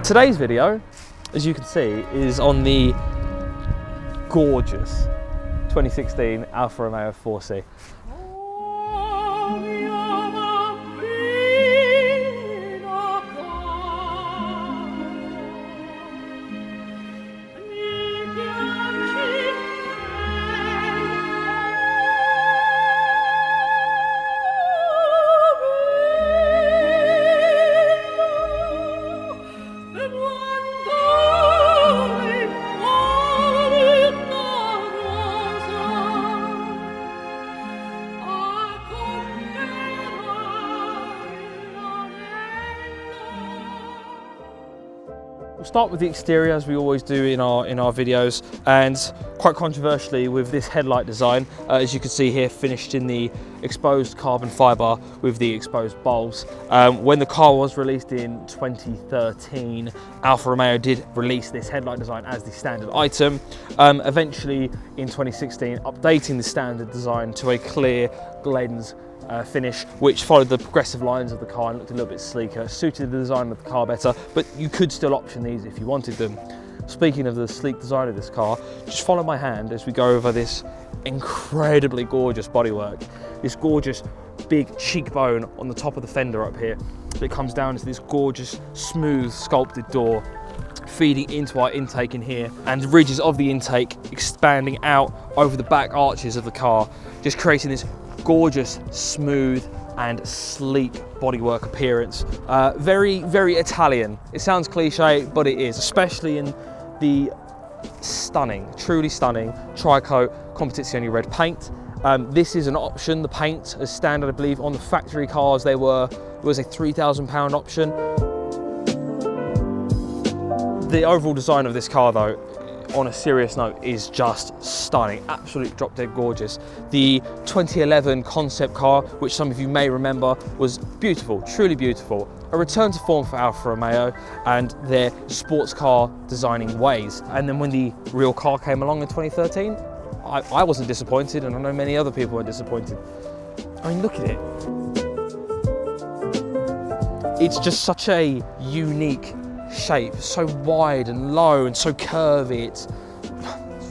Today's video, as you can see, is on the gorgeous 2016 Alfa Romeo 4C. We'll start with the exterior, as we always do in our videos, and quite controversially with this headlight design, as you can see here, finished in the exposed carbon fibre with the exposed bulbs. When the car was released in 2013, Alfa Romeo did release this headlight design as the standard item. Eventually in 2016, updating the standard design to a clear lens finish, which followed the progressive lines of the car and looked a little bit sleeker, suited the design of the car better, but you could still option these if you wanted them. Speaking of the sleek design of this car, just follow my hand as we go over this incredibly gorgeous bodywork. This gorgeous big cheekbone on the top of the fender up here that comes down to this gorgeous smooth sculpted door feeding into our intake in here, and the ridges of the intake expanding out over the back arches of the car, just creating this gorgeous, smooth and sleek bodywork appearance. Very, very Italian. It sounds cliche, but it is, especially in the stunning, truly stunning tri-coat Competizione red paint. This is an option. The paint is standard, I believe, on the factory cars. It was a £3,000 option. The overall design of this car, though, on a serious note, is just stunning, absolutely drop dead gorgeous. The 2011 concept car, which some of you may remember, was beautiful, truly beautiful. A return to form for Alfa Romeo and their sports car designing ways. And then when the real car came along in 2013, I wasn't disappointed, and I know many other people were disappointed. I mean, look at it. It's just such a unique shape, so wide and low and so curvy. It's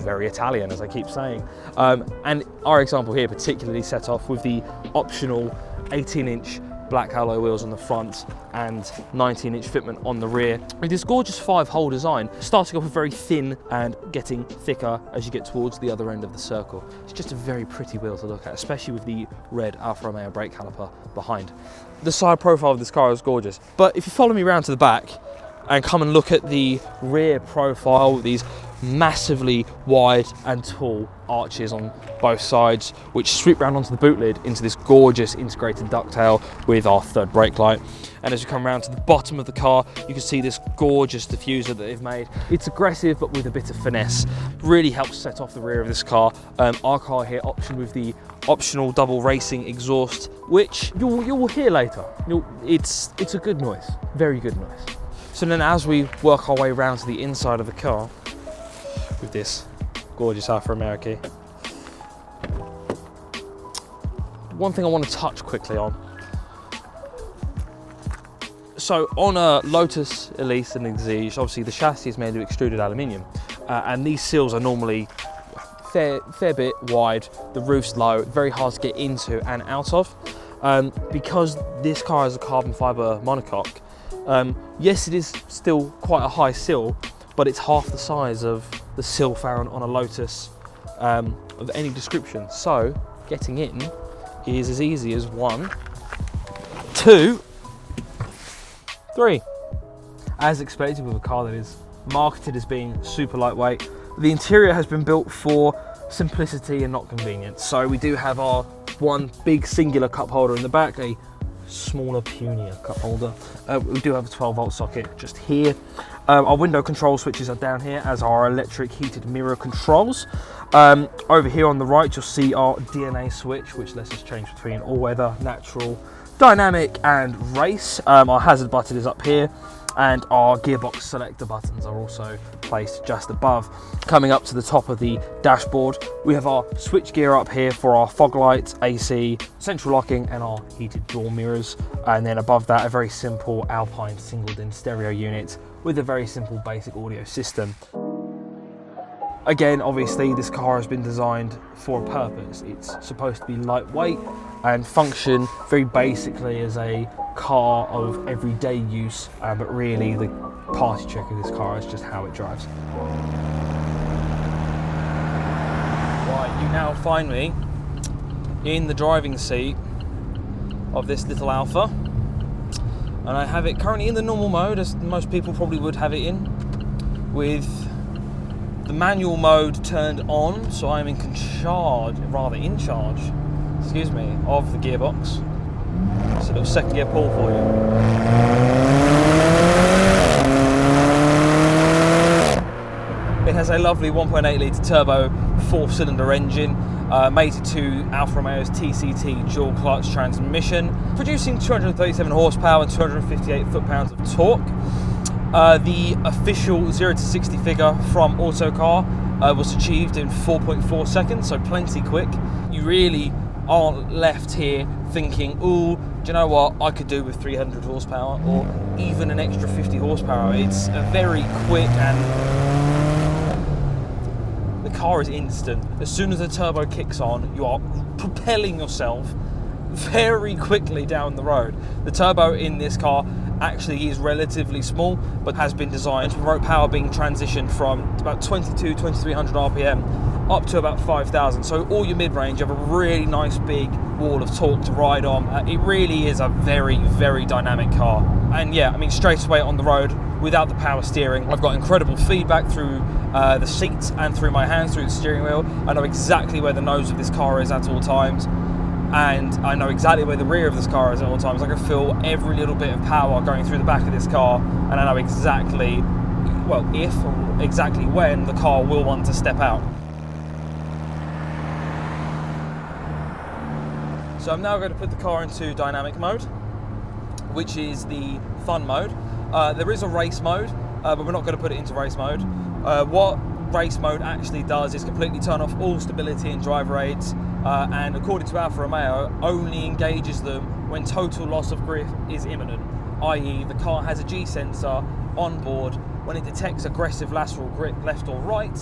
very Italian, as I keep saying. And our example here particularly set off with the optional 18-inch black alloy wheels on the front and 19-inch fitment on the rear. With this gorgeous 5-hole design, starting off very thin and getting thicker as you get towards the other end of the circle. It's just a very pretty wheel to look at, especially with the red Alfa Romeo brake caliper behind. The side profile of this car is gorgeous, but if you follow me around to the back and come and look at the rear profile with these massively wide and tall arches on both sides, which sweep round onto the boot lid into this gorgeous integrated ducktail with our third brake light. And as you come around to the bottom of the car, you can see this gorgeous diffuser that they've made. It's aggressive, but with a bit of finesse. Really helps set off the rear of this car. Our car here optioned with the optional double racing exhaust, which you will hear later. It's a good noise, very good noise. So then as we work our way around to the inside of the car with this gorgeous Alfa Romeo key, one thing I want to touch quickly on. So on a Lotus Elise and Exige, obviously the chassis is made of extruded aluminium, and these seals are normally fair bit wide, the roof's low, very hard to get into and out of. Because this car is a carbon fibre monocoque, yes, it is still quite a high sill, but it's half the size of the sill found on a Lotus of any description. So getting in is as easy as 1, 2, 3. As expected with a car that is marketed as being super lightweight, the interior has been built for simplicity and not convenience. So we do have our one big singular cup holder in the back, a smaller punia cup holder. We do have a 12-volt socket just here. Our window control switches are down here, as are our electric heated mirror controls. Over here on the right, you'll see our DNA switch, which lets us change between all weather, natural, dynamic and race. Our hazard button is up here. and our gearbox selector buttons are also placed just above. Coming up to the top of the dashboard, we have our switch gear up here for our fog lights, AC, central locking, and our heated door mirrors. And then above that, a very simple Alpine single-din stereo unit with a very simple basic audio system. Again, obviously, this car has been designed for a purpose. It's supposed to be lightweight and function very basically as a car of everyday use, but really the party trick of this car is just how it drives. Right, you now find me in the driving seat of this little Alfa, and I have it currently in the normal mode, as most people probably would have it in, with the manual mode turned on, so I'm in charge, excuse me, of the gearbox. It's a little second gear pull for you. It has a lovely 1.8 litre turbo 4-cylinder engine, mated to Alfa Romeo's TCT dual clutch transmission, producing 237 horsepower and 258 foot-pounds of torque. The official 0 to 60 figure from Autocar was achieved in 4.4 seconds, so plenty quick. You really aren't left here thinking, ooh, do you know what, I could do with 300 horsepower or even an extra 50 horsepower. It's a very quick, and the car is instant. As soon as the turbo kicks on, you are propelling yourself very quickly down the road. The turbo in this car actually is relatively small, but has been designed to promote power being transitioned from about 2300 RPM up to about 5,000. So all your mid-range, you have a really nice big wall of torque to ride on. It really is a very, very dynamic car. And yeah, I mean, straight away on the road, without the power steering, I've got incredible feedback through the seats and through my hands, through the steering wheel. I know exactly where the nose of this car is at all times, and I know exactly where the rear of this car is at all times. I can feel every little bit of power going through the back of this car, and I know exactly, well, if or exactly when the car will want to step out. So I'm now going to put the car into dynamic mode, which is the fun mode. There is a race mode, but we're not going to put it into race mode. What race mode actually does is completely turn off all stability and driver aids, and according to Alfa Romeo, only engages them when total loss of grip is imminent, i.e. the car has a G sensor on board. When it detects aggressive lateral grip left or right,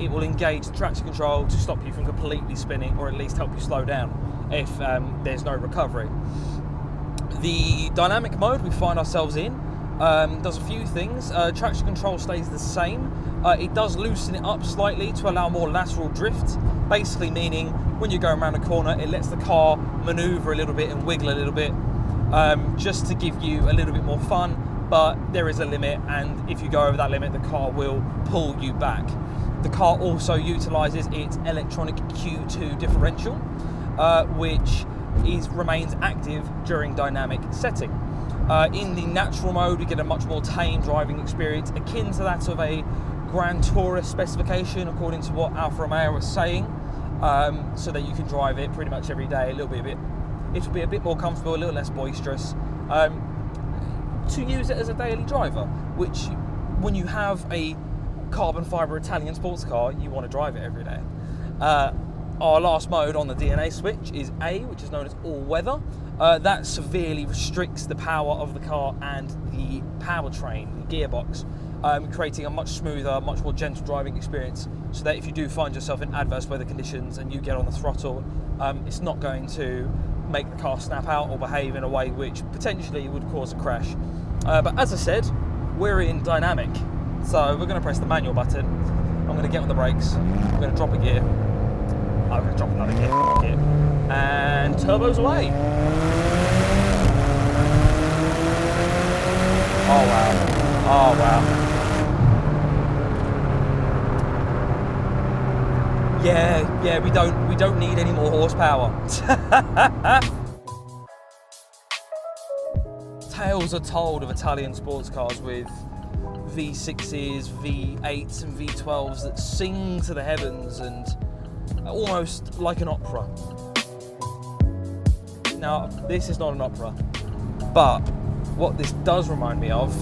it will engage the traction control to stop you from completely spinning, or at least help you slow down if there's no recovery. The dynamic mode we find ourselves in does a few things. Traction control stays the same. It does loosen it up slightly to allow more lateral drift, basically meaning when you're going around a corner, it lets the car maneuver a little bit and wiggle a little bit, just to give you a little bit more fun. But there is a limit, and if you go over that limit, the car will pull you back. The car also utilises its electronic Q2 differential, which remains active during dynamic setting. In the natural mode, we get a much more tame driving experience, akin to that of a Grand Tourist specification, according to what Alfa Romeo was saying, so that you can drive it pretty much every day. It'll be a bit more comfortable, a little less boisterous, to use it as a daily driver, which when you have a carbon fibre Italian sports car, you want to drive it every day. Our last mode on the DNA switch is A, which is known as all-weather. That severely restricts the power of the car and the powertrain, the gearbox, creating a much smoother, much more gentle driving experience, so that if you do find yourself in adverse weather conditions and you get on the throttle, it's not going to make the car snap out or behave in a way which potentially would cause a crash. But as I said, we're in dynamic, so we're going to press the manual button. I'm going to get on the brakes, I'm going to drop a gear, I'm going to drop another gear, and turbo's away. Oh wow, oh wow. Yeah, we don't need any more horsepower. Tales are told of Italian sports cars with V6s, V8s and V12s that sing to the heavens, and almost like an opera. Now, this is not an opera, but what this does remind me of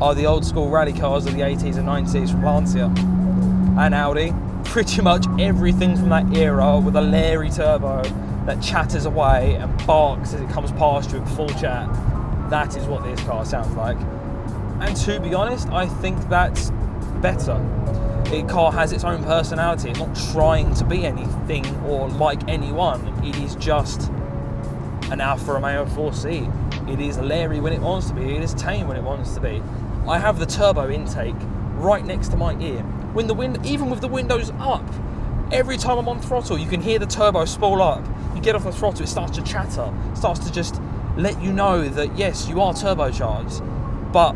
are the old school rally cars of the 80s and 90s from Lancia and Audi. Pretty much everything from that era with a Larry turbo that chatters away and barks as it comes past you at full chat. That is what this car sounds like. And to be honest, I think that's better. The car has its own personality. It's not trying to be anything or like anyone. It is just an Alfa Romeo 4C. It is Larry when it wants to be. It is tame when it wants to be. I have the turbo intake right next to my ear. Even with the windows up, every time I'm on throttle, you can hear the turbo spool up. You get off the throttle, it starts to chatter. It starts to just let you know that yes, you are turbocharged, but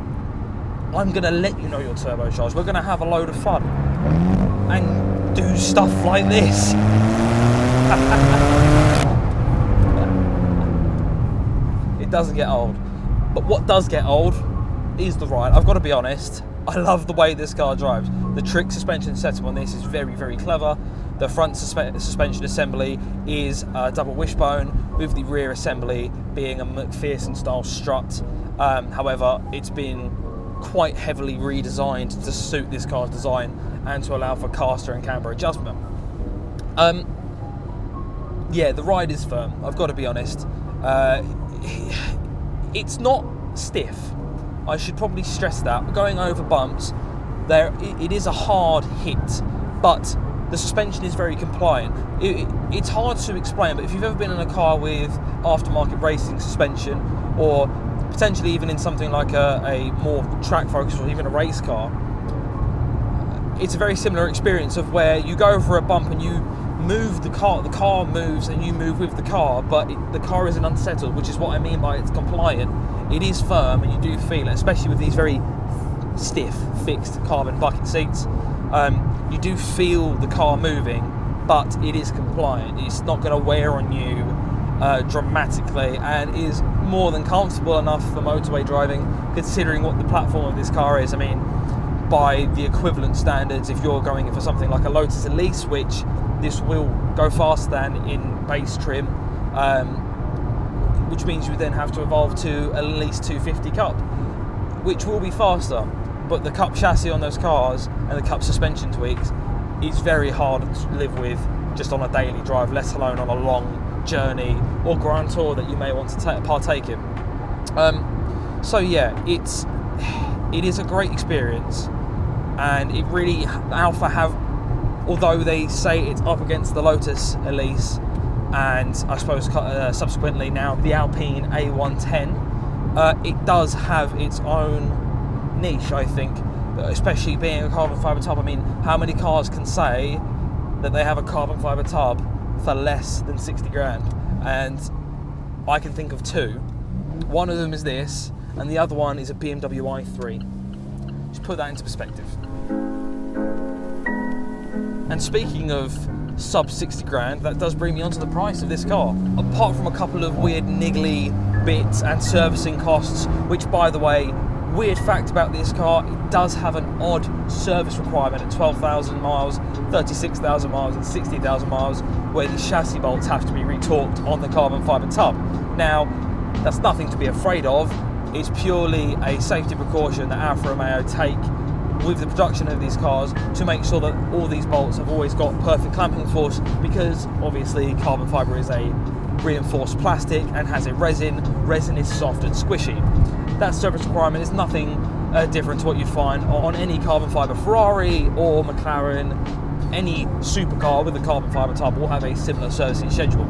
I'm going to let you know you're turbocharged. We're going to have a load of fun and do stuff like this. It doesn't get old. But what does get old is the ride. I've got to be honest, I love the way this car drives. The trick suspension setup on this is very, very clever. The front suspension assembly is a double wishbone with the rear assembly being a McPherson style strut. However, it's been quite heavily redesigned to suit this car's design and to allow for caster and camber adjustment. Yeah, the ride is firm, I've got to be honest. It's not stiff. I should probably stress that. Going over bumps, it is a hard hit, but the suspension is very compliant. It's hard to explain, but if you've ever been in a car with aftermarket racing suspension, or potentially even in something like a more track focus or even a race car, it's a very similar experience of where you go over a bump and you move the car moves and you move with the car, but the car isn't unsettled, which is what I mean by it's compliant. It is firm and you do feel it, especially with these very stiff fixed carbon bucket seats. You do feel the car moving, but it is compliant. It's not going to wear on you dramatically, and is more than comfortable enough for motorway driving, considering what the platform of this car is. I mean, by the equivalent standards, if you're going for something like a Lotus Elise, which this will go faster than in base trim, which means you then have to evolve to at least 250 Cup, which will be faster. But the Cup chassis on those cars and the Cup suspension tweaks is very hard to live with just on a daily drive, let alone on a long journey or Grand Tour that you may want to partake in. So yeah, it is a great experience, and it really, Alfa have, although they say it's up against the Lotus Elise and I suppose subsequently now the Alpine A110, it does have its own niche, I think, especially being a carbon fibre tub. I mean, how many cars can say that they have a carbon fibre tub for less than 60 grand? And I can think of two. One of them is this, and the other one is a BMW i3. Just put that into perspective. And speaking of sub 60 grand, that does bring me onto the price of this car. Apart from a couple of weird niggly bits and servicing costs, which, by the way, weird fact about this car, it does have an odd service requirement at 12,000 miles, 36,000 miles and 60,000 miles, where the chassis bolts have to be retorqued on the carbon fibre tub. Now, that's nothing to be afraid of. It's purely a safety precaution that Alfa Romeo take with the production of these cars to make sure that all these bolts have always got perfect clamping force, because obviously carbon fibre is a reinforced plastic and has a resin. Resin is soft and squishy. That service requirement is nothing different to what you'd find on any carbon fibre Ferrari or McLaren. Any supercar with a carbon fibre tub will have a similar servicing schedule.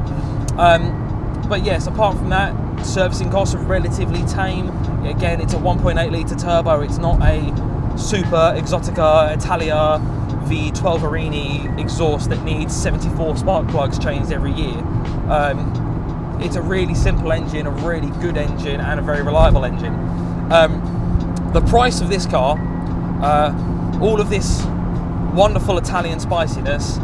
But yes, apart from that, servicing costs are relatively tame. Again, it's a 1.8 litre turbo. It's not a super Exotica Italia V12 Arini exhaust that needs 74 spark plugs changed every year. It's a really simple engine, a really good engine, and a very reliable engine. The price of this car, all of this wonderful Italian spiciness,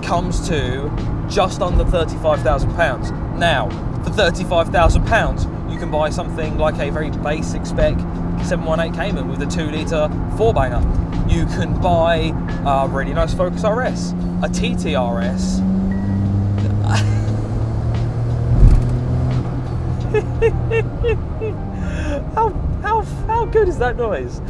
comes to just under £35,000. Now, for £35,000, you can buy something like a very basic spec 718 Cayman with a 2 litre 4-banger. You can buy a really nice Focus RS, a TT RS. How good is that noise?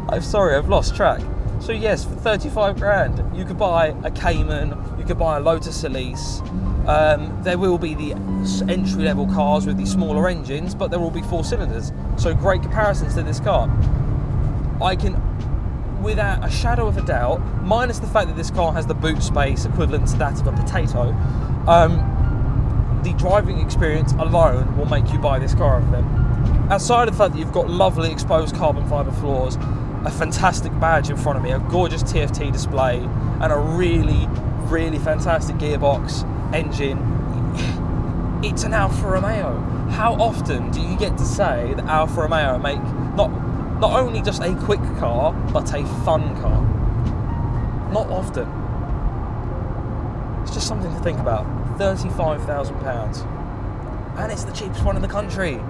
I'm sorry, I've lost track. So yes, for 35 grand, you could buy a Cayman, you could buy a Lotus Elise. There will be the entry-level cars with the smaller engines, but there will be 4 cylinders. So great comparisons to this car. I can, without a shadow of a doubt, minus the fact that this car has the boot space equivalent to that of a potato, the driving experience alone will make you buy this car over them. Outside of the fact that you've got lovely exposed carbon fibre floors, a fantastic badge in front of me, a gorgeous TFT display, and a really, really fantastic gearbox, engine, it's an Alfa Romeo. How often do you get to say that Alfa Romeo make not only just a quick car, but a fun car? Not often. It's just something to think about. £35,000. And it's the cheapest one in the country.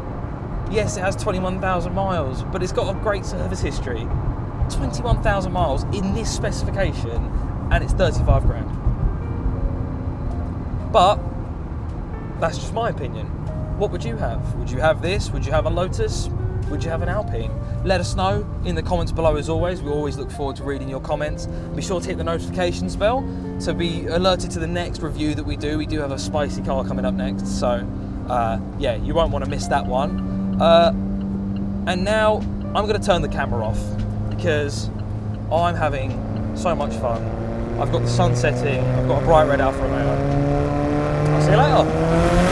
Yes, it has 21,000 miles, but it's got a great service history. 21,000 miles in this specification, and it's 35 grand. But that's just my opinion. What would you have? Would you have this? Would you have a Lotus? Would you have an Alpine? Let us know in the comments below as always. We always look forward to reading your comments. Be sure to hit the notifications bell to be alerted to the next review that we do. We do have a spicy car coming up next, so yeah, you won't want to miss that one. And now I'm going to turn the camera off because I'm having so much fun. I've got the sun setting, I've got a bright red Alfa Romeo. I'll see you later.